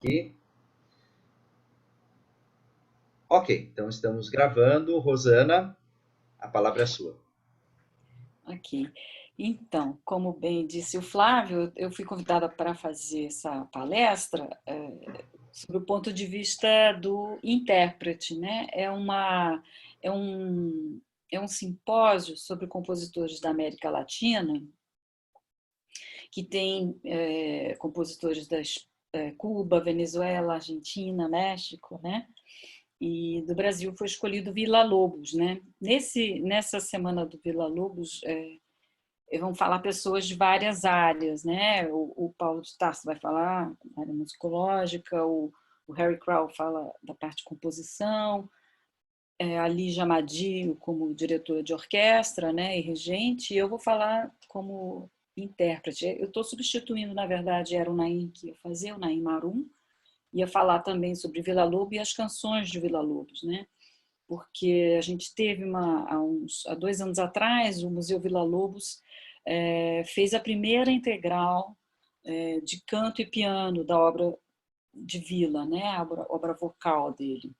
Aqui. Ok, então estamos gravando. Rosana, a palavra é sua. Aqui. Então, como bem disse o Flávio, eu fui convidada para fazer essa palestra sobre o ponto de vista do intérprete, né? É um, é um simpósio sobre compositores da América Latina, que tem compositores das Cuba, Venezuela, Argentina, México, né? E do Brasil foi escolhido Villa-Lobos, né? Nessa semana do Villa-Lobos, vão falar pessoas de várias áreas, né? O Paulo de Tarso vai falar da área musicológica, o Harry Crow fala da parte de composição, a Lígia Amadio como diretora de orquestra, né, e regente, e eu vou falar como intérprete. Eu estou substituindo, na verdade, era o Naim que ia fazer, o Naim Marum, ia falar também sobre Villa-Lobos e as canções de Villa-Lobos, né? Porque a gente teve há 2 anos atrás, o Museu Villa-Lobos fez a primeira integral de canto e piano da obra de Villa, né? A obra vocal dele.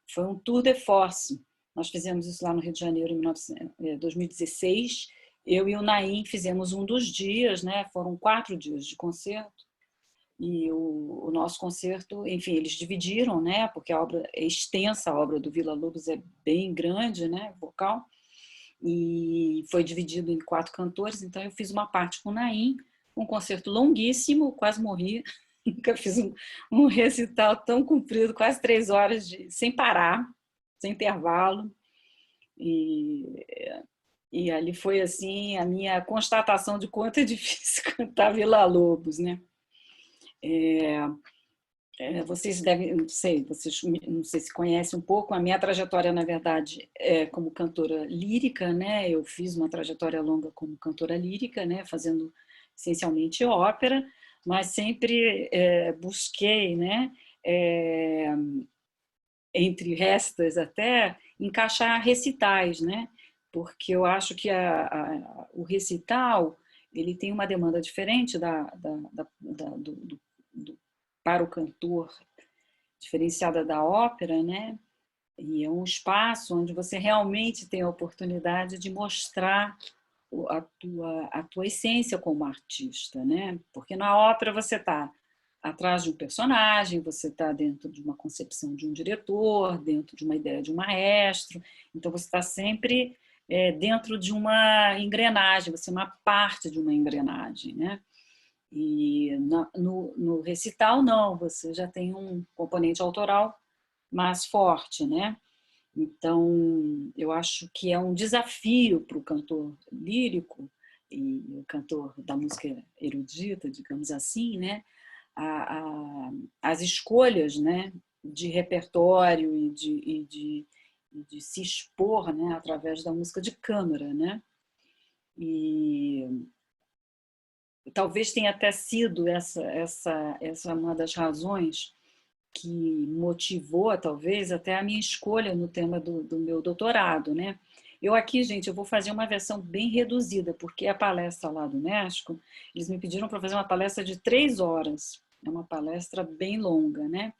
Foi um tour de force. Nós fizemos isso lá no Rio de Janeiro em 2016. Eu e o Naim fizemos um dos dias, né? Foram 4 dias de concerto. E o nosso concerto, enfim, eles dividiram, né? Porque a obra é extensa, a obra do Villa-Lobos é bem grande, né? Vocal. E foi dividido em 4 cantores. Então eu fiz uma parte com o Naim, um concerto longuíssimo, quase morri. Nunca fiz um recital tão comprido, quase 3 horas sem parar, sem intervalo. E, e ali foi assim a minha constatação de quanto é difícil cantar Villa-Lobos, né? Vocês devem, não sei, vocês não sei se conhecem um pouco a minha trajetória, na verdade, como cantora lírica, né? Eu fiz uma trajetória longa como cantora lírica, né? Fazendo essencialmente ópera, mas sempre busquei, né? É, entre restas até encaixar recitais, né? Porque eu acho que o recital ele tem uma demanda diferente para o cantor, diferenciada da ópera, né? E é um espaço onde você realmente tem a oportunidade de mostrar a tua essência como artista, né? Porque na ópera você está atrás de um personagem, você está dentro de uma concepção de um diretor, dentro de uma ideia de um maestro, então você está sempre dentro de uma engrenagem, você é uma parte de uma engrenagem, né? E no recital, não, você já tem um componente autoral mais forte, né? Então, eu acho que é um desafio para o cantor lírico e o cantor da música erudita, digamos assim, né? A, a, as escolhas, né? De repertório e de se expor, né? Através da música de câmara, né? E talvez tenha até sido essa uma das razões que motivou, talvez, até a minha escolha no tema do meu doutorado, né? Eu aqui, gente, eu vou fazer uma versão bem reduzida, porque a palestra lá do México, eles me pediram para fazer uma palestra de 3 horas. É uma palestra bem longa, né?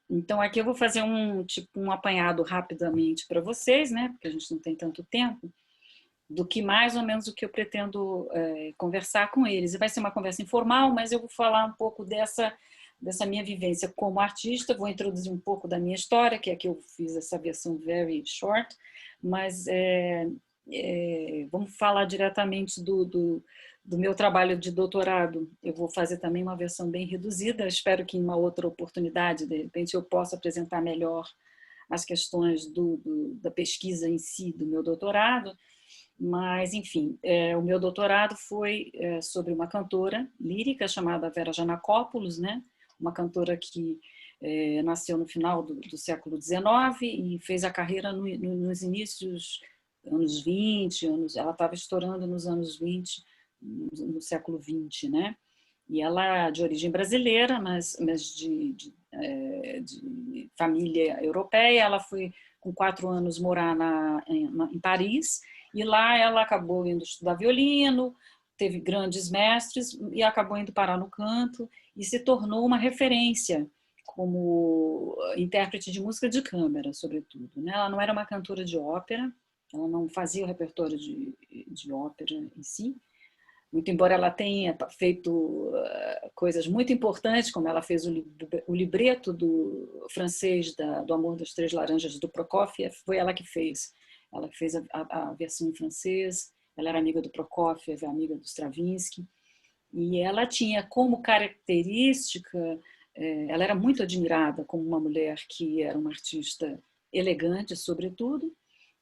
Então, aqui eu vou fazer um apanhado rapidamente para vocês, né? Porque a gente não tem tanto tempo, do que mais ou menos o que eu pretendo conversar com eles. E vai ser uma conversa informal, mas eu vou falar um pouco dessa minha vivência como artista, vou introduzir um pouco da minha história, que é que eu fiz essa versão very short, mas vamos falar diretamente do meu trabalho de doutorado. Eu vou fazer também uma versão bem reduzida, espero que em uma outra oportunidade, de repente, eu possa apresentar melhor as questões da pesquisa em si, do meu doutorado, mas, enfim, o meu doutorado foi sobre uma cantora lírica chamada Vera Janacopoulos, né? Uma cantora que nasceu no final do século XIX e fez a carreira nos inícios anos 20, ela estava estourando nos anos 20, no século 20, né? E ela é de origem brasileira, mas de família europeia. Ela foi, com 4 anos, morar em Paris, e lá ela acabou indo estudar violino, teve grandes mestres e acabou indo parar no canto e se tornou uma referência como intérprete de música de câmara, sobretudo, né? Ela não era uma cantora de ópera, ela não fazia o repertório de ópera em si, muito embora ela tenha feito coisas muito importantes, como ela fez o libreto do francês do Amor das Três Laranjas, do Prokofiev, foi ela que fez. Ela fez a versão em francês, ela era amiga do Prokofiev, amiga do Stravinsky, e ela tinha como característica, ela era muito admirada como uma mulher que era uma artista elegante, sobretudo,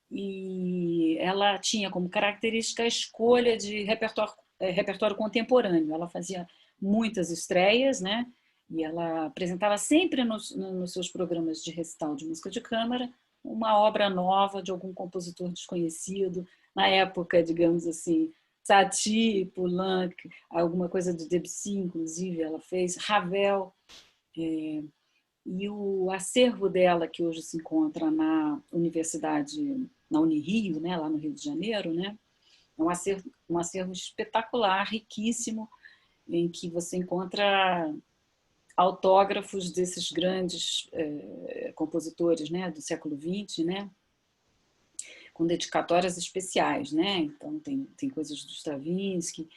e ela tinha como característica a escolha de repertório contemporâneo. Ela fazia muitas estreias, né? E ela apresentava sempre nos seus programas de recital de música de câmara uma obra nova de algum compositor desconhecido. Na época, digamos assim, Satie, Poulenc, alguma coisa de Debussy, inclusive, ela fez, Ravel. E o acervo dela, que hoje se encontra na Universidade, na Unirio, né, lá no Rio de Janeiro, né, é um acervo espetacular, riquíssimo, em que você encontra autógrafos desses grandes compositores, né, do século XX, né, com dedicatórias especiais, né? Então tem coisas do Stravinsky,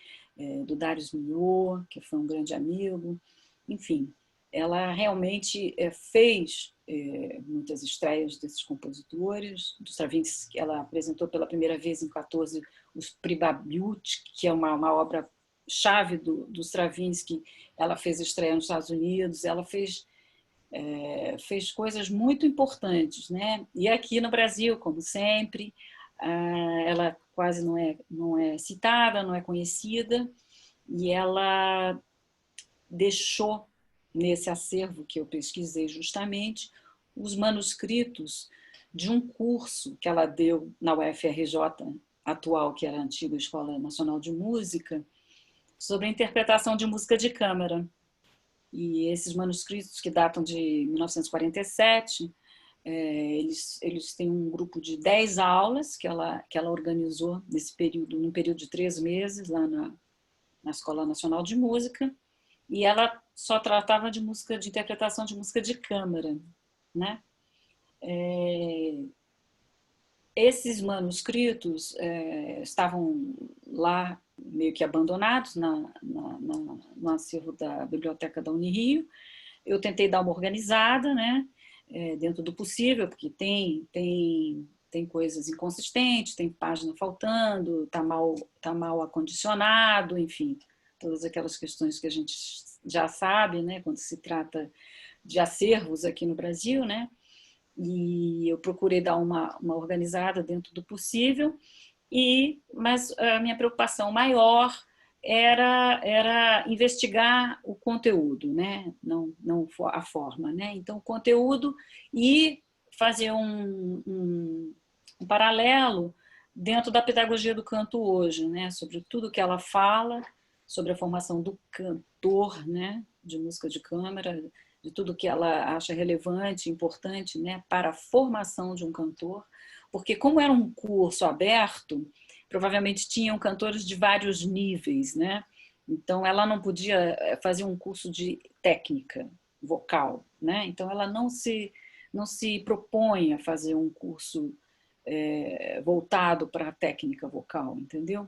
do Darius Milhaud, que foi um grande amigo, enfim, ela realmente fez muitas estreias desses compositores. Do Stravinsky, ela apresentou pela primeira vez em 14 os Pribabut, que é uma obra chave do Stravinsky. Ela fez estreia nos Estados Unidos, ela fez coisas muito importantes, né? E aqui no Brasil, como sempre, ela quase não é citada, não é conhecida, e ela deixou nesse acervo que eu pesquisei justamente os manuscritos de um curso que ela deu na UFRJ atual, que era a antiga Escola Nacional de Música, sobre a interpretação de música de câmara. E esses manuscritos, que datam de 1947, eles têm um grupo de 10 aulas que ela organizou num período de 3 meses, lá na Escola Nacional de Música, e ela só tratava de interpretação de música de câmara, né? Esses manuscritos estavam lá meio que abandonados no acervo da Biblioteca da Unirio. Eu tentei dar uma organizada, né, dentro do possível, porque tem coisas inconsistentes, tem página faltando, tá mal acondicionado, enfim, todas aquelas questões que a gente já sabe, né, quando se trata de acervos aqui no Brasil, né? E eu procurei dar uma organizada dentro do possível, mas a minha preocupação maior era investigar o conteúdo, né? Não a forma, né? Então, o conteúdo e fazer um paralelo dentro da pedagogia do canto hoje, né? Sobre tudo que ela fala, sobre a formação do cantor, né? De música de câmara, de tudo que ela acha relevante, importante, né? Para a formação de um cantor, porque como era um curso aberto, provavelmente tinham cantores de vários níveis, né? Então ela não podia fazer um curso de técnica vocal, né? Então ela não se propõe a fazer um curso voltado para a técnica vocal, entendeu?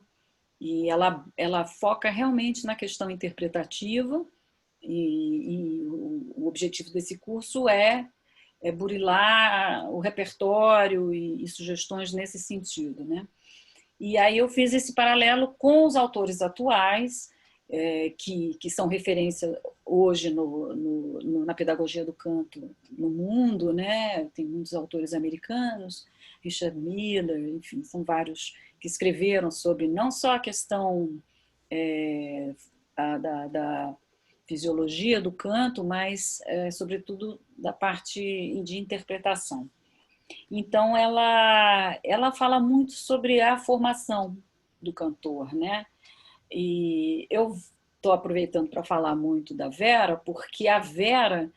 E ela foca realmente na questão interpretativa, e o objetivo desse curso é burilar o repertório e sugestões nesse sentido, né? E aí eu fiz esse paralelo com os autores atuais, que são referência hoje na pedagogia do canto no mundo, né? Tem muitos autores americanos, Richard Miller, enfim, são vários que escreveram sobre não só a questão da fisiologia do canto, mas, sobretudo, da parte de interpretação. Então, ela fala muito sobre a formação do cantor, né? E eu estou aproveitando para falar muito da Vera, porque a Vera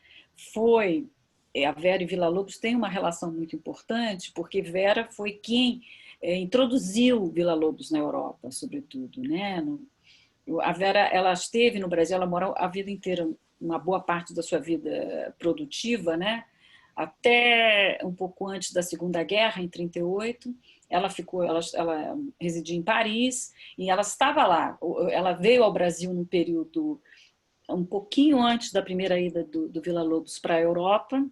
e Villa-Lobos têm uma relação muito importante, porque Vera foi quem introduziu Villa-Lobos na Europa, sobretudo, né? A Vera, ela esteve no Brasil, ela morou a vida inteira, uma boa parte da sua vida produtiva, né? Até um pouco antes da Segunda Guerra, em 38, ela residia em Paris e ela estava lá. Ela veio ao Brasil num período um pouquinho antes da primeira ida do Villa-Lobos para a Europa,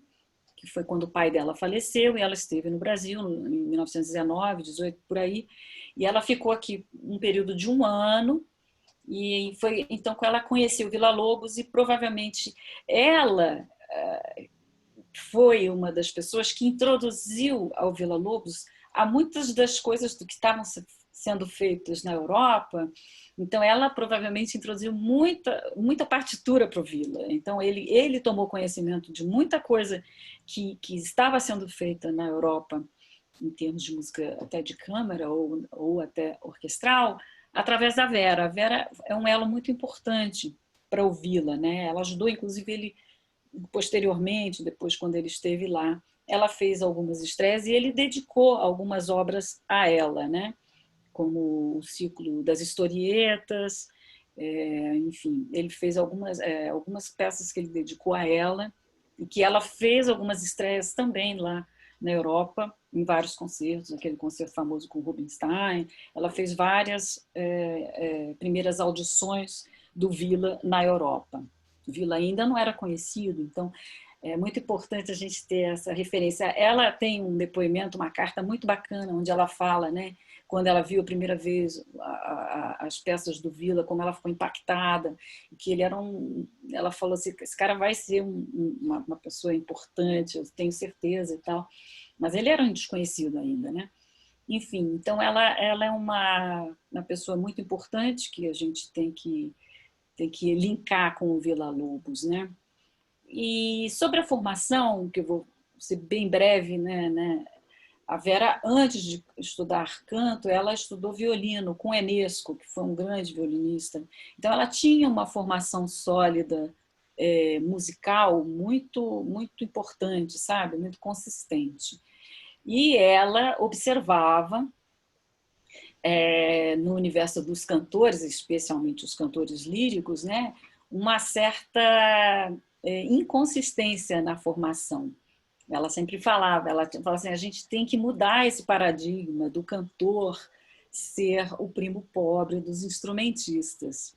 que foi quando o pai dela faleceu, e ela esteve no Brasil em 1919, 18, por aí, e ela ficou aqui um período de um ano, e foi então que ela conheceu o Villa-Lobos, e provavelmente ela foi uma das pessoas que introduziu ao Villa-Lobos a muitas das coisas do que estavam sendo feitas na Europa. Então, ela provavelmente introduziu muita partitura para o Villa. Então, ele tomou conhecimento de muita coisa que estava sendo feita na Europa, em termos de música até de câmara ou até orquestral, através da Vera. A Vera é um elo muito importante para o Villa, né? Ela ajudou, inclusive, ele posteriormente, depois quando ele esteve lá, ela fez algumas estreias e ele dedicou algumas obras a ela, né? Como o ciclo das historietas, enfim, ele fez algumas peças que ele dedicou a ela e que ela fez algumas estreias também lá na Europa, em vários concertos, aquele concerto famoso com Rubinstein. Ela fez várias primeiras audições do Villa na Europa. O Villa ainda não era conhecido, então é muito importante a gente ter essa referência. Ela tem um depoimento, uma carta muito bacana, onde ela fala, né, quando ela viu a primeira vez as peças do Villa, como ela ficou impactada, que ele era ela falou assim, esse cara vai ser uma pessoa importante, eu tenho certeza e tal, mas ele era um desconhecido ainda, né? Enfim, então ela é uma pessoa muito importante que a gente tem que linkar com o Villa-Lobos, né? E sobre a formação, que eu vou ser bem breve, né? A Vera, antes de estudar canto, ela estudou violino com Enesco, que foi um grande violinista. Então, ela tinha uma formação sólida, musical, muito importante, sabe? Muito consistente. E ela observava, no universo dos cantores, especialmente os cantores líricos, né? Uma certa inconsistência na formação. Ela sempre falava, ela falava assim, a gente tem que mudar esse paradigma do cantor ser o primo pobre dos instrumentistas.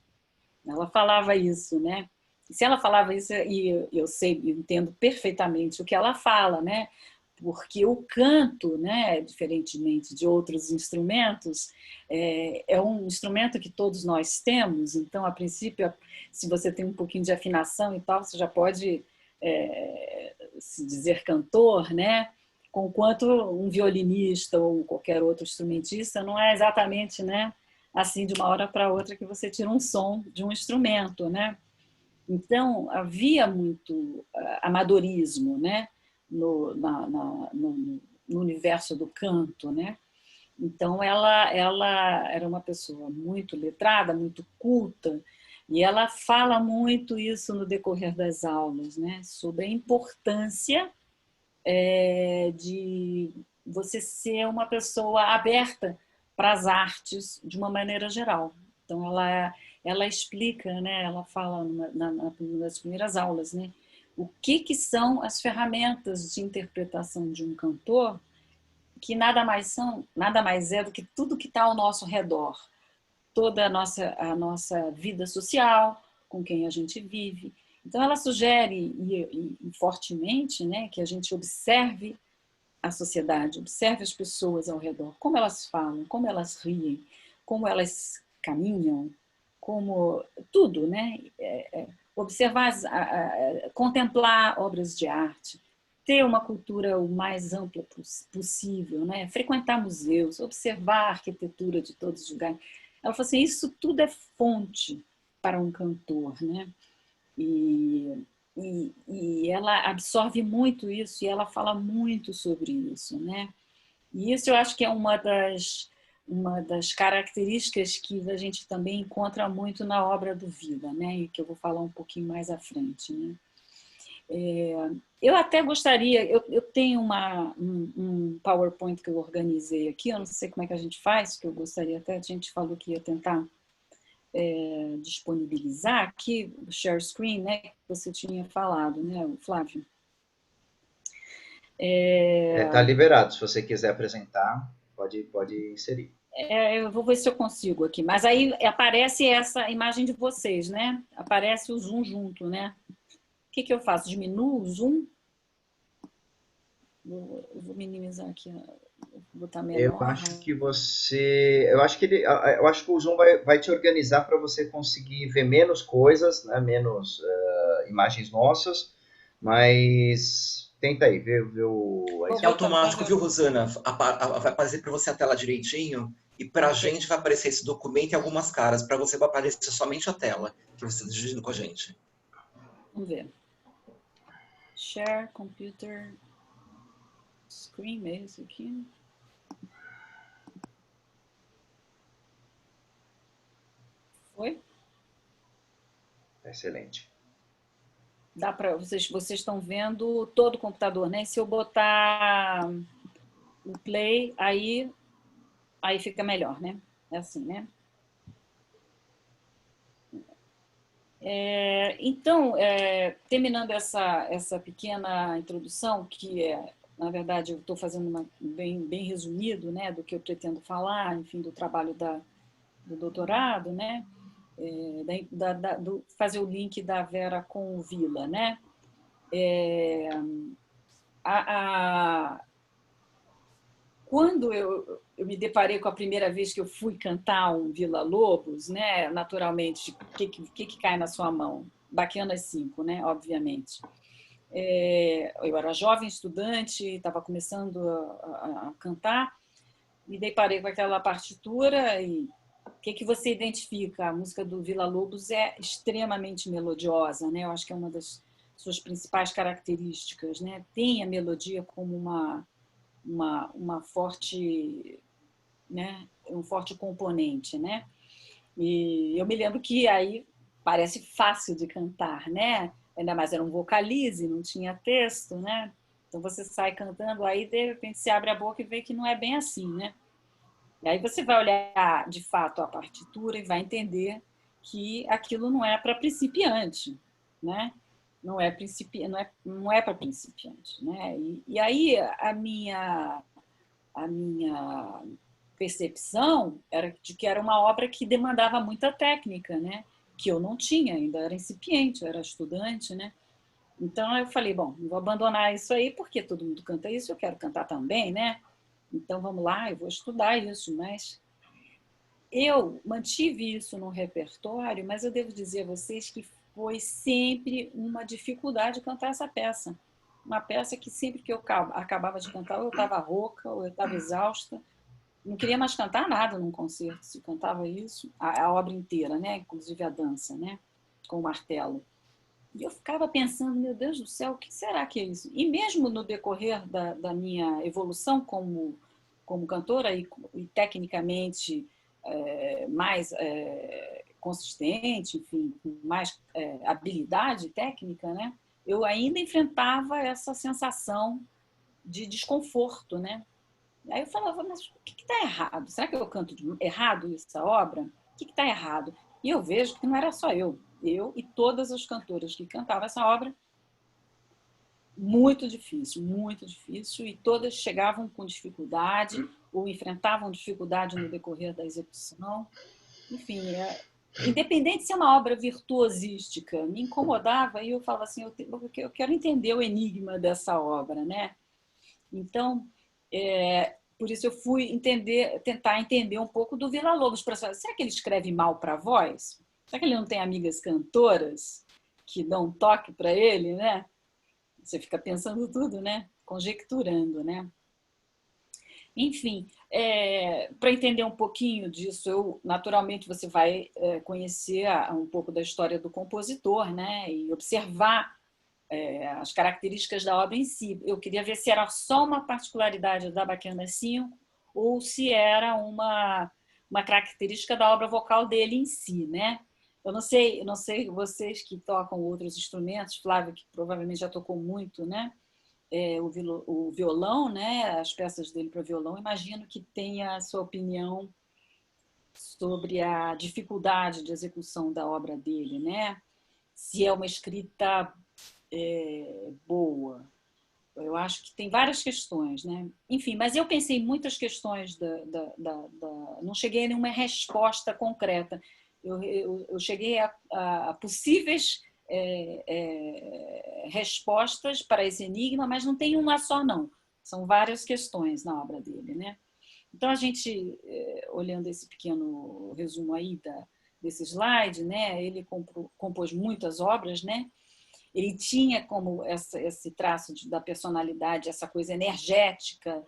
Ela falava isso, né? E se ela falava isso, e eu sei, eu entendo perfeitamente o que ela fala, né? Porque o canto, né, diferentemente de outros instrumentos, é um instrumento que todos nós temos. Então, a princípio, se você tem um pouquinho de afinação e tal, você já pode se dizer cantor, né? Conquanto um violinista ou qualquer outro instrumentista não é exatamente, né, assim de uma hora para outra que você tira um som de um instrumento, né? Então havia muito amadorismo, né, no universo do canto, né? Então ela era uma pessoa muito letrada, muito culta, e ela fala muito isso no decorrer das aulas, né? Sobre a importância de você ser uma pessoa aberta para as artes de uma maneira geral. Então ela explica, né? Ela fala nas primeiras aulas, né? O que são as ferramentas de interpretação de um cantor, que nada mais é do que tudo que está ao nosso redor, toda a nossa vida social, com quem a gente vive. Então, ela sugere, e fortemente, né, que a gente observe a sociedade, observe as pessoas ao redor, como elas falam, como elas riem, como elas caminham, como tudo, né? Observar, contemplar obras de arte, ter uma cultura o mais ampla possível, né? Frequentar museus, observar a arquitetura de todos os lugares. Ela falou assim, isso tudo é fonte para um cantor, né? E ela absorve muito isso e ela fala muito sobre isso, né? E isso eu acho que é uma das características que a gente também encontra muito na obra do Villa, né? E que eu vou falar um pouquinho mais à frente, né? Eu até gostaria, eu tenho um PowerPoint que eu organizei aqui, eu não sei como é que a gente faz, que eu gostaria até, a gente falou que ia tentar disponibilizar aqui o share screen, né, que você tinha falado, né, Flávio? Está liberado, se você quiser apresentar, pode inserir. Eu vou ver se eu consigo aqui, mas aí aparece essa imagem de vocês, né? Aparece o zoom junto, né? O que eu faço? Diminuo o zoom? Vou minimizar aqui, vou botar Eu menor. acho que eu acho que o Zoom vai te organizar para você conseguir ver menos coisas, né? Menos imagens nossas, mas tenta aí, ver a É automático, viu, Rosana? Vai aparecer para você a tela direitinho e para a gente vai aparecer esse documento e algumas caras. Para você vai aparecer somente a tela que você está dividindo com a gente. Vamos ver. Share computer screen, é isso aqui? Foi? Excelente. Dá para vocês estão vendo todo o computador, né? Se eu botar o play, aí fica melhor, né? É assim, né? Então, terminando essa pequena introdução, que na verdade, eu estou fazendo bem resumido, né, do que eu pretendo falar, enfim, do trabalho do doutorado, né, fazer o link da Vera com o Vila, né. Quando eu me deparei com a primeira vez que eu fui cantar um Vila Lobos, né, naturalmente, o que cai na sua mão? Baquianas 5, né, obviamente. Eu era jovem estudante, estava começando a cantar, me deparei com aquela partitura e o que você identifica? A música do Vila Lobos é extremamente melodiosa, né? Eu acho que é uma das suas principais características, né? Tem a melodia como uma forte, né? Um forte componente, né? E eu me lembro que aí parece fácil de cantar, né? Ainda mais era um vocalize, não tinha texto, né? Então você sai cantando, aí de repente se abre a boca e vê que não é bem assim, né? E aí você vai olhar de fato a partitura e vai entender que aquilo não é para principiante, né? Não é para principiante, né? E aí a minha percepção era de que era uma obra que demandava muita técnica, né? Que eu não tinha, ainda era incipiente, eu era estudante, né? Então eu falei, bom, não vou abandonar isso aí porque todo mundo canta isso, eu quero cantar também, né? Então vamos lá, eu vou estudar isso, mas eu mantive isso no repertório, mas eu devo dizer a vocês que foi sempre uma dificuldade cantar essa peça. Uma peça que sempre que eu acabava de cantar, ou eu estava rouca, ou eu estava exausta, não queria mais cantar nada num concerto, se cantava isso, a obra inteira, né? Inclusive a dança, né? Com o martelo. E eu ficava pensando, meu Deus do céu, o que será que é isso? E mesmo no decorrer da minha evolução como cantora e tecnicamente mais consistente, enfim, com mais habilidade técnica, né? Eu ainda enfrentava essa sensação de desconforto, né? Aí eu falava, mas o que está errado? Será que eu canto errado essa obra? O que está errado? E eu vejo que não era só eu e todas as cantoras que cantavam essa obra, muito difícil, e todas chegavam com dificuldade ou enfrentavam dificuldade no decorrer da execução. Enfim, independente de ser uma obra virtuosística, me incomodava e eu falava assim, eu quero entender o enigma dessa obra, né? Então, por isso eu fui tentar entender um pouco do Villa-Lobos. Será que ele escreve mal para a voz? Será que ele não tem amigas cantoras que dão um toque para ele, né? Você fica pensando tudo, né? Conjecturando, né? Enfim, para entender um pouquinho disso, naturalmente você vai conhecer um pouco da história do compositor, né? E observar as características da obra em si. Eu queria ver se era só uma particularidade da Baquiana 5 ou se era uma característica da obra vocal dele em si, né? Eu não sei vocês que tocam outros instrumentos, Flávio, que provavelmente já tocou muito, né? O violão, né? As peças dele para violão, imagino que tenha a sua opinião sobre a dificuldade de execução da obra dele, né? Se é uma escrita boa. Eu acho que tem várias questões, né? Enfim, mas eu pensei em muitas questões não cheguei a nenhuma resposta concreta. Eu cheguei a possíveis respostas para esse enigma, mas não tem uma só, não. São várias questões na obra dele, né? Então, a gente, olhando esse pequeno resumo aí desse slide, né? Ele compôs muitas obras, né? Ele tinha como esse traço da personalidade, essa coisa energética,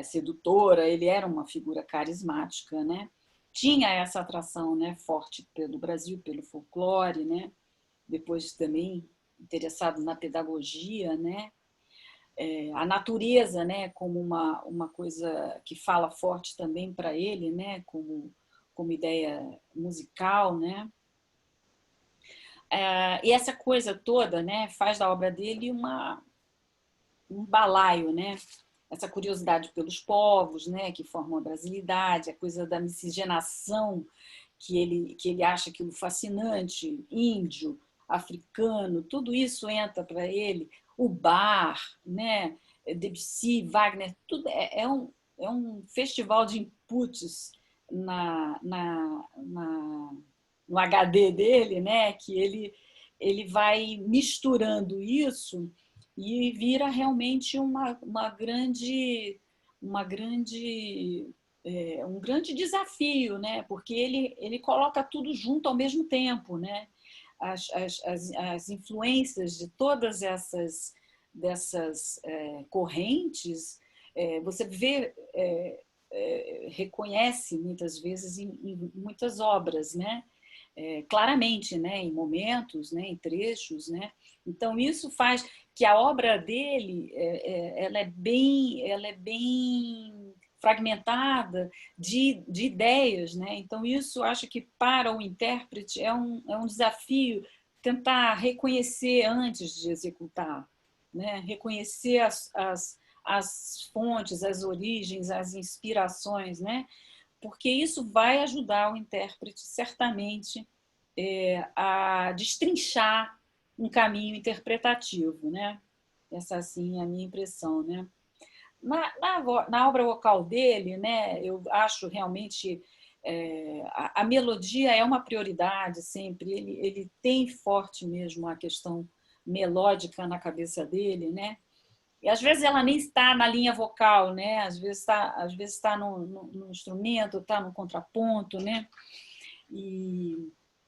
sedutora, ele era uma figura carismática, né? Tinha essa atração, né, forte pelo Brasil, pelo folclore, né? Depois também interessado na pedagogia, né? A natureza, né, como uma coisa que fala forte também para ele, né, como ideia musical, né? E essa coisa toda, né, faz da obra dele um balaio, né? Essa curiosidade pelos povos, né, que formam a brasilidade, a coisa da miscigenação que ele acha aquilo fascinante, índio, africano, tudo isso entra para ele, o bar, né, Debussy, Wagner, tudo é um festival de inputs no HD dele, né, que ele vai misturando isso e vira realmente um grande desafio, né? Porque ele coloca tudo junto ao mesmo tempo, né? As influências de todas dessas correntes, você vê, reconhece muitas vezes em muitas obras, né? Claramente, né? Em momentos, né? Em trechos, né? Então isso faz que a obra dele ela é bem fragmentada de ideias, né? Então isso acho que para o intérprete é um desafio tentar reconhecer antes de executar, né? Reconhecer as fontes, as origens, as inspirações, né? Porque isso vai ajudar o intérprete certamente a destrinchar um caminho interpretativo, né? Essa assim é a minha impressão, né? Na obra vocal dele, né? Eu acho realmente a melodia é uma prioridade sempre. Ele tem forte mesmo a questão melódica na cabeça dele, né? E às vezes ela nem está na linha vocal, né? Às vezes está no instrumento, está no contraponto, né? E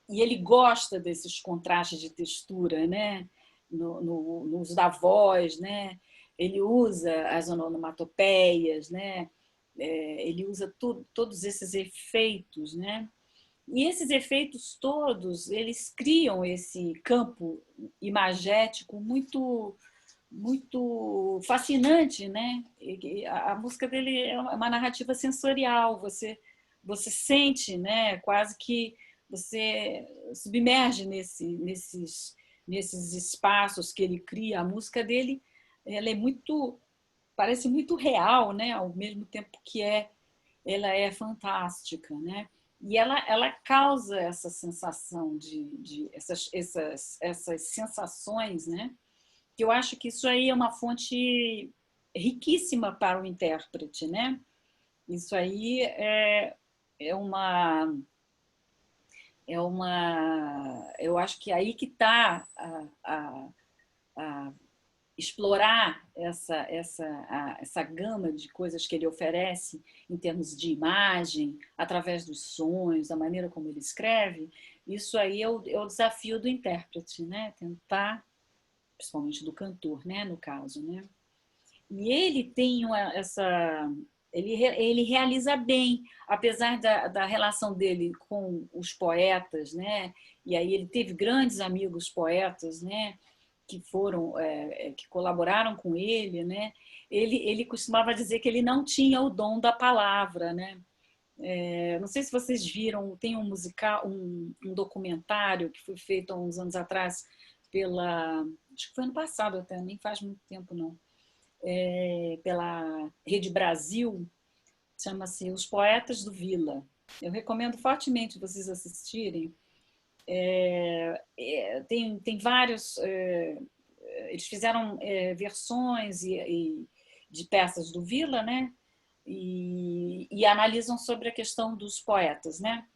ele gosta desses contrastes de textura, né? No uso da voz, né? Ele usa as onomatopeias, né? Ele usa todos esses efeitos, né? E esses efeitos todos, eles criam esse campo imagético muito fascinante, né? A música dele é uma narrativa sensorial, você sente, né? Quase que você submerge nesses espaços que ele cria. A música dele, ela parece muito real, né? Ao mesmo tempo que ela é fantástica, né? E ela causa essa sensação essas sensações, né? Que eu acho que isso aí é uma fonte riquíssima para o intérprete, né? Isso aí eu acho que é aí que está a explorar essa gama de coisas que ele oferece em termos de imagem, através dos sons, da maneira como ele escreve. Isso aí é o desafio do intérprete, né? Tentar, principalmente do cantor, né? No caso, né? E ele tem ele realiza bem, apesar da relação dele com os poetas, né? E aí ele teve grandes amigos poetas, né? Que colaboraram com ele, né? Ele costumava dizer que ele não tinha o dom da palavra, né? Não sei se vocês viram, tem um musical, um documentário que foi feito há uns anos atrás acho que foi ano passado até, nem faz muito tempo não, pela Rede Brasil, chama-se Os Poetas do Vila. Eu recomendo fortemente vocês assistirem. Tem vários... eles fizeram versões de peças do Villa, né? E analisam sobre a questão dos poetas, né?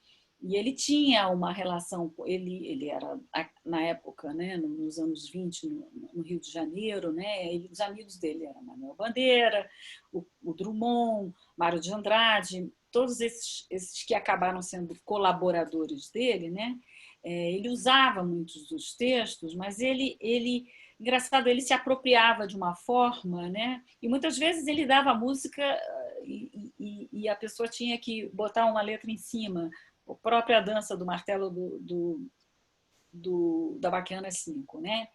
E ele tinha uma relação, ele era, na época, né, nos anos 20, no Rio de Janeiro, né, os amigos dele eram Manuel Bandeira, o Drummond, Mário de Andrade, todos esses que acabaram sendo colaboradores dele, né? Ele usava muitos dos textos, mas engraçado, ele se apropriava de uma forma, né? E muitas vezes ele dava música e a pessoa tinha que botar uma letra em cima. A própria dança do martelo da Baquiana 5, né?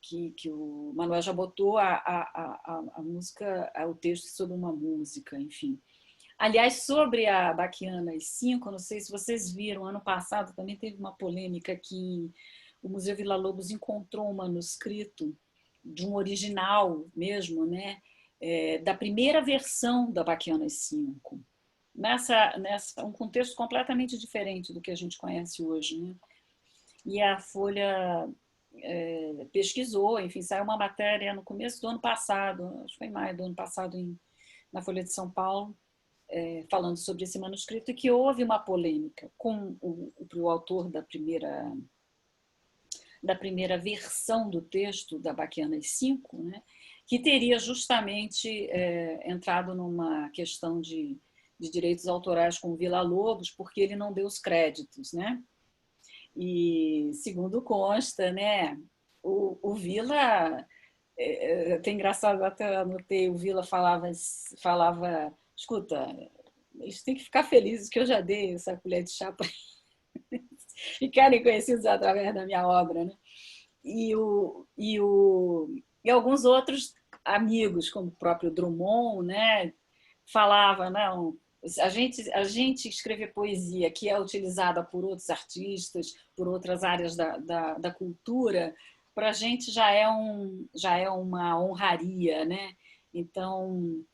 Que o Manuel já botou a música, o texto sobre uma música, enfim. Aliás, sobre a Baquiana 5, não sei se vocês viram, ano passado também teve uma polêmica que o Museu Villa-Lobos encontrou um manuscrito de um original mesmo, né? Da primeira versão da Baquiana 5. Um contexto completamente diferente do que a gente conhece hoje, né? E a Folha pesquisou, enfim, saiu uma matéria no começo do ano passado, acho que foi em maio do ano passado, na Folha de São Paulo, falando sobre esse manuscrito, e que houve uma polêmica com o autor da primeira versão do texto da Baquiana 5, né? Que teria justamente entrado numa questão de direitos autorais com o Villa-Lobos, porque ele não deu os créditos, né? E, segundo consta, né, o Villa... Tem engraçado, até anotei, o Villa falava, escuta, eles têm que ficar felizes que eu já dei essa colher de chá para ficarem conhecidos através da minha obra, né? E alguns outros amigos, como o próprio Drummond, né, falava, não, a gente escrever poesia que é utilizada por outros artistas, por outras áreas da cultura, para a gente já é uma honraria, né? Então,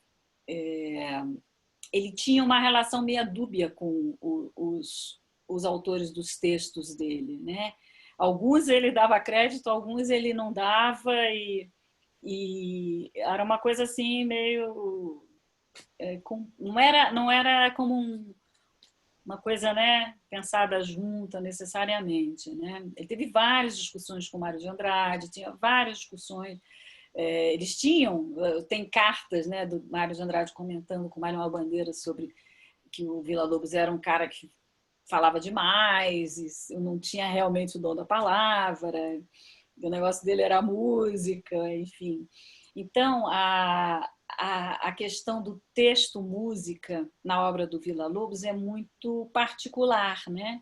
ele tinha uma relação meio dúbia com os autores dos textos dele, né? Alguns ele dava crédito, alguns ele não dava, e era uma coisa assim meio... não era como uma coisa, né, pensada junta necessariamente, né? Ele teve várias discussões com o Mário de Andrade, tinha várias discussões. Eles tem cartas, né, do Mário de Andrade comentando com o Manuel Bandeira sobre que o Villa-Lobos era um cara que falava demais, e não tinha realmente o dom da palavra, o negócio dele era a música, enfim. Então, a questão do texto-música na obra do Villa-Lobos é muito particular, né?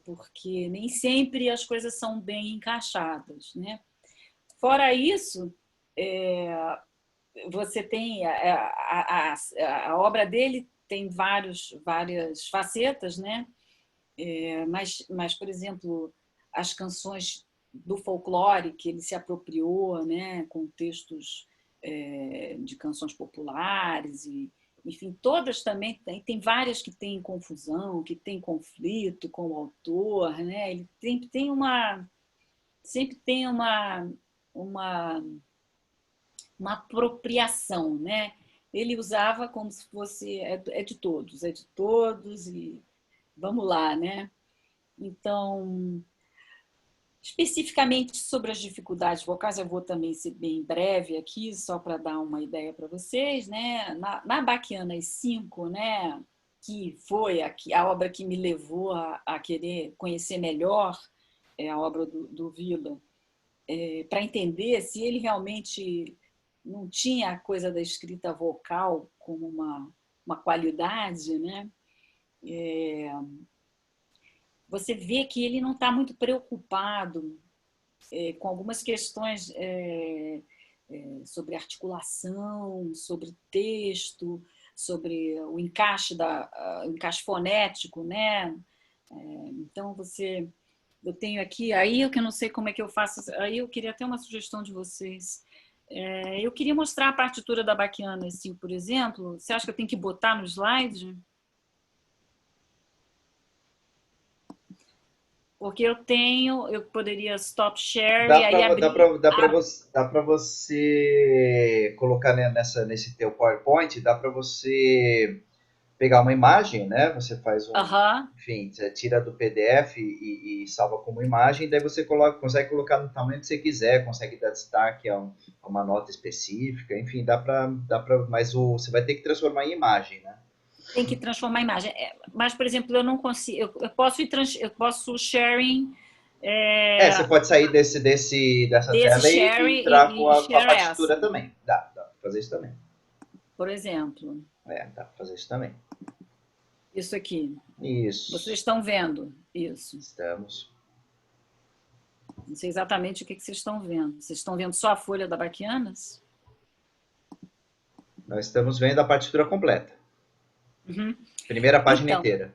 Porque nem sempre as coisas são bem encaixadas, né? Fora isso, você tem a obra dele tem várias facetas, né? Mas, por exemplo, as canções do folclore que ele se apropriou, né, com textos de canções populares, enfim, todas também tem várias que têm confusão, que têm conflito com o autor, né? Ele sempre tem uma apropriação, né? Ele usava como se fosse é de todos e vamos lá, né? Então, especificamente sobre as dificuldades vocais, eu vou também ser bem breve aqui, só para dar uma ideia para vocês, né? Na Baquianas 5, né, que foi a obra que me levou a querer conhecer melhor a obra do Villa, para entender se ele realmente não tinha a coisa da escrita vocal como uma qualidade, né? Você vê que ele não está muito preocupado com algumas questões sobre articulação, sobre texto, sobre o encaixe fonético, né? Então, eu tenho aqui, aí eu que não sei como é que eu faço, aí eu queria até uma sugestão de vocês. Eu queria mostrar a partitura da Baquiana, assim, por exemplo. Você acha que eu tenho que botar no slide? Porque eu poderia stop share e Dá aí para abrir. dá para você colocar nesse teu PowerPoint, dá para você pegar uma imagem, né? Você faz Aham. enfim, você tira do PDF e salva como imagem, daí você consegue colocar no tamanho que você quiser, consegue dar destaque a uma nota específica, enfim, mas você vai ter que transformar em imagem, né? Tem que transformar a imagem. Mas, por exemplo, eu não consigo. Eu posso sharing Você pode sair dessa desse tela e sharing entrar com e com a share partitura essa, também. Dá pra fazer isso também. por exemplo. Dá pra fazer isso também. Isso aqui. Vocês Isso, estão vendo isso. estamos. Não sei exatamente o que vocês estão vendo. Vocês estão vendo só a folha da Baquianas? Nós estamos vendo a partitura completa. Uhum. Primeira página Então, inteira.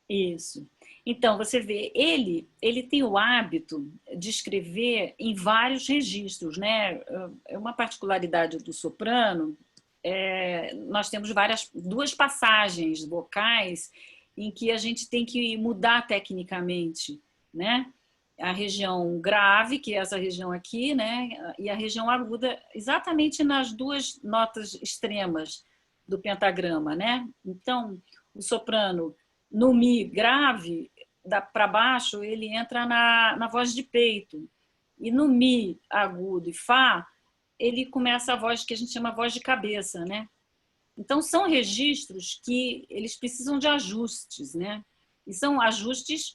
isso. Então, você vê, ele tem o hábito de escrever em vários registros, né? É uma particularidade do soprano. Nós temos duas passagens vocais em que a gente tem que mudar tecnicamente, né? A região grave, que é essa região aqui, né? E a região aguda, exatamente nas duas notas extremas do pentagrama, né? Então, o soprano no mi grave, para baixo, ele entra na voz de peito. E no mi agudo e fá, ele começa a voz que a gente chama voz de cabeça, né? Então, são registros que eles precisam de ajustes, né? E são ajustes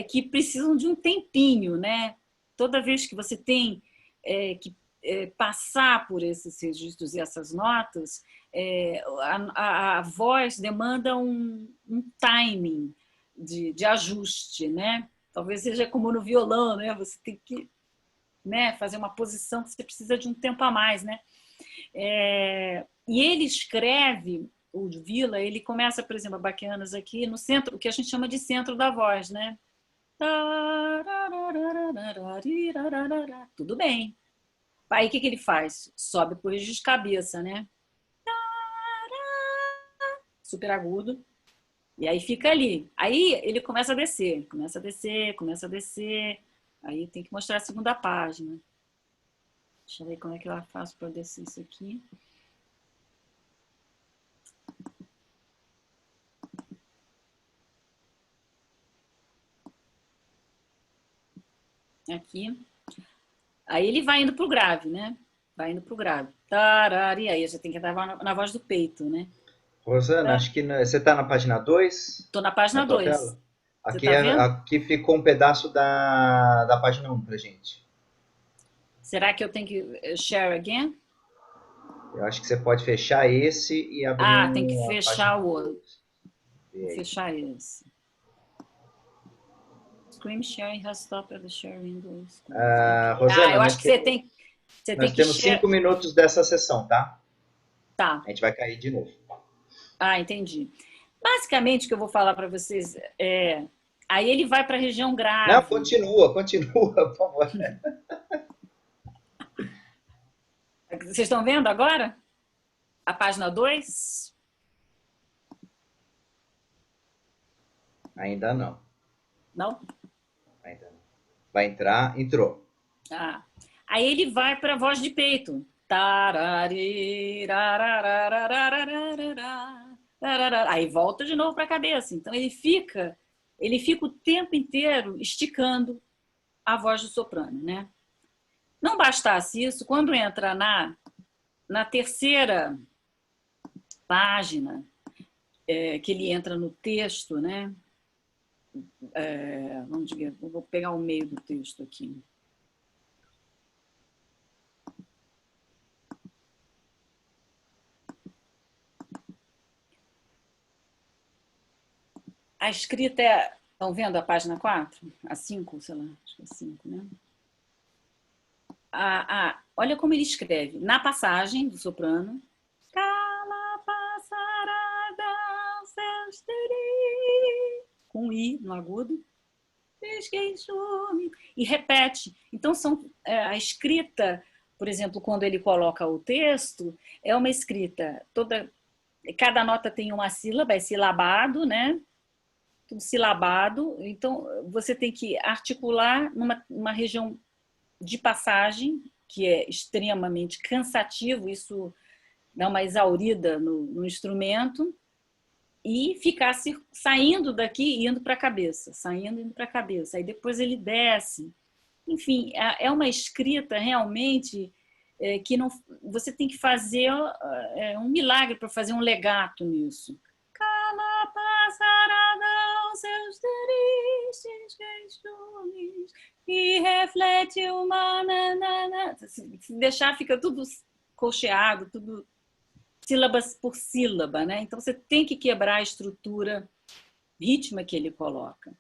que precisam de um tempinho, né? Toda vez que você tem que passar por esses registros e essas notas, a voz demanda um timing de ajuste, né? Talvez seja como no violão, né? Você tem que, né, fazer uma posição que você precisa de um tempo a mais, né? E ele escreve, o Vila, ele começa, por exemplo, a Baquianas aqui no centro, o que a gente chama de centro da voz, né? Tudo bem. Aí o que ele faz? Sobe por registro de cabeça, né? Super agudo. E aí fica ali. Aí ele começa a descer, começa a descer, começa a descer. Aí tem que mostrar a segunda página. Deixa eu ver como é que eu faço para descer isso aqui. Aqui. Aí ele vai indo pro grave, né? Vai indo pro grave. Tarari, aí você tem que entrar na voz do peito, né? Rosana, acho que você está na página 2 Tô na na página tua 2. tela. Você tá vendo? Aqui ficou um pedaço da página 1 pra gente. Será que eu tenho que share again? Eu acho que você pode fechar esse e abrir Tem que a fechar página o outro. 2. Vou fechar esse. Screen sharing has stopped the sharing windows. Rosana, Eu acho que você tem nós que temos share. 5 minutos dessa sessão, tá? Tá. A gente vai cair de novo. Entendi. Basicamente, o que eu vou falar para vocês aí ele vai para a região Não, grave. continua, por favor. Vocês estão vendo agora? A página 2? Ainda não. Não? Ainda não. Vai entrar, entrou. Aí ele vai para a voz de peito. Aí volta de novo para a cabeça. Então ele fica o tempo inteiro esticando a voz do soprano, né? Não bastasse isso, quando entra na terceira página, que ele entra no texto, né? Vou pegar o meio do texto aqui. A escrita Estão vendo a página 4? A 5, sei lá, acho que é 5, né? Olha como ele escreve. Na passagem do soprano. Cala passarada, com I no agudo. E repete. Então, a escrita, por exemplo, quando ele coloca o texto, é uma escrita toda. Cada nota tem uma sílaba, é silabado, né? tudo silabado. Então, você tem que articular numa região de passagem, que é extremamente cansativo, isso dá uma exaurida no instrumento, e ficar saindo daqui e indo para a cabeça, saindo e indo para a cabeça. Aí depois ele desce. Enfim, é uma escrita realmente que não, você tem que fazer um milagre para fazer um legato nisso. Cala passarão seus tristes queixumes e reflete uma... Se deixar, fica tudo colcheado, tudo sílabas por sílaba, né? Então você tem que quebrar a estrutura rítmica que ele coloca.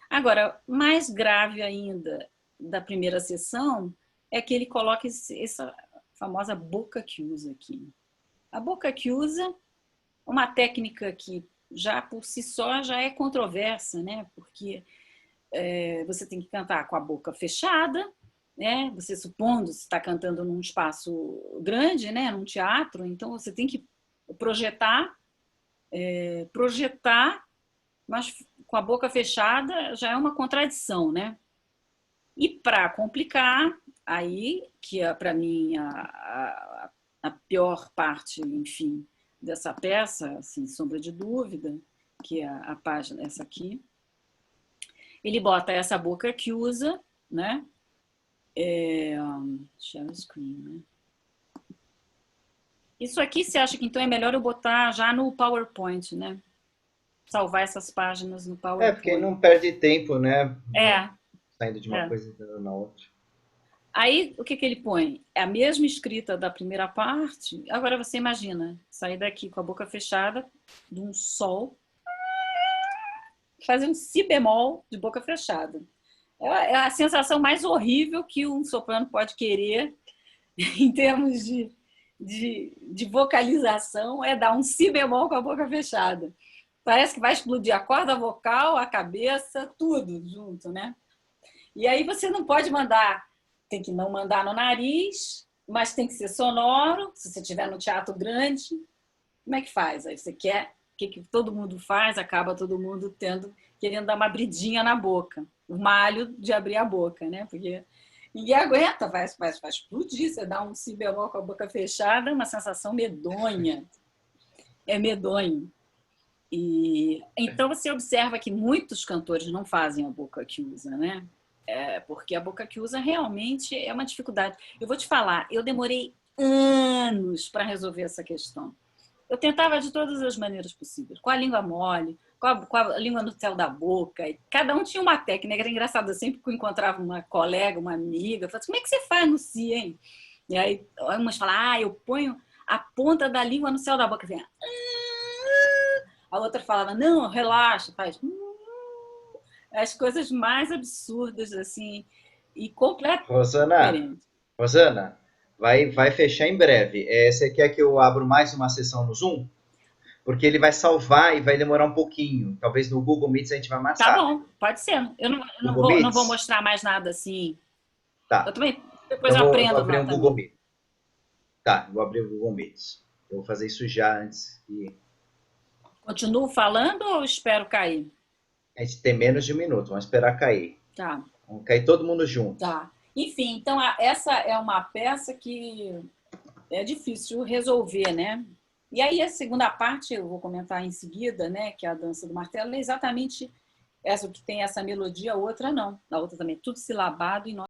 Agora, mais grave ainda da primeira sessão é que ele coloca essa famosa boca chiusa aqui. A boca chiusa, uma técnica que já por si só já é controversa, né? Porque você tem que cantar com a boca fechada, né? Você supondo se está cantando num espaço grande, né? Num teatro, então você tem que projetar, mas com a boca fechada já é uma contradição, né? E para complicar, aí que é para mim a pior parte, enfim, dessa peça, sem sombra de dúvida, que é a página essa aqui, ele bota essa boca chiusa, né? Share screen, né? Isso aqui, você acha que então é melhor eu botar já no PowerPoint, né? Salvar essas páginas no PowerPoint. Porque não perde tempo, né? É. Saindo de uma coisa e entrando na outra. Aí, o que ele põe? É a mesma escrita da primeira parte. Agora você imagina, sair daqui com a boca fechada, de um sol, fazer um si bemol de boca fechada. É a sensação mais horrível que um soprano pode querer em termos de vocalização, é dar um si bemol com a boca fechada. Parece que vai explodir a corda vocal, a cabeça, tudo junto, né? E aí você não pode mandar, tem que não mandar no nariz, mas tem que ser sonoro, se você estiver no teatro grande. Como é que faz? Aí você quer, o que todo mundo faz? Acaba todo mundo querendo dar uma abridinha na boca, o malho de abrir a boca, né? Porque ninguém aguenta, vai explodir, você dá um si bemol com a boca fechada, uma sensação medonha. É medonho. E então você observa que muitos cantores não fazem a boca chiusa, né? Porque a boca chiusa realmente é uma dificuldade. Eu vou te falar, eu demorei anos para resolver essa questão. Eu tentava de todas as maneiras possíveis, com a língua mole, com a língua no céu da boca. E cada um tinha uma técnica, era engraçado. Sempre que eu encontrava uma colega, uma amiga, eu falava assim, como é que você faz no si, hein? E aí umas falavam, eu ponho a ponta da língua no céu da boca, assim, a outra falava, não, relaxa, faz as coisas mais absurdas, assim, e completamente diferentes. Rosana, vai fechar em breve. Você quer que eu abra mais uma sessão no Zoom? Porque ele vai salvar e vai demorar um pouquinho. Talvez no Google Meets a gente vai mais rápido. Tá bom, pode ser. Eu não vou mostrar mais nada assim. Tá. Eu também, depois eu aprendo. Vou abrir um Google Meet. Tá, vou abrir o Google Meets. Eu vou fazer isso já antes. Continuo falando ou espero cair? A gente tem menos de um minuto, vamos esperar cair. Tá. Vamos cair todo mundo junto. Tá. Enfim, então essa é uma peça que é difícil resolver, né? E aí a segunda parte, eu vou comentar em seguida, né? Que é a dança do martelo, é exatamente essa que tem essa melodia, a outra não. A outra também é tudo silabado e nós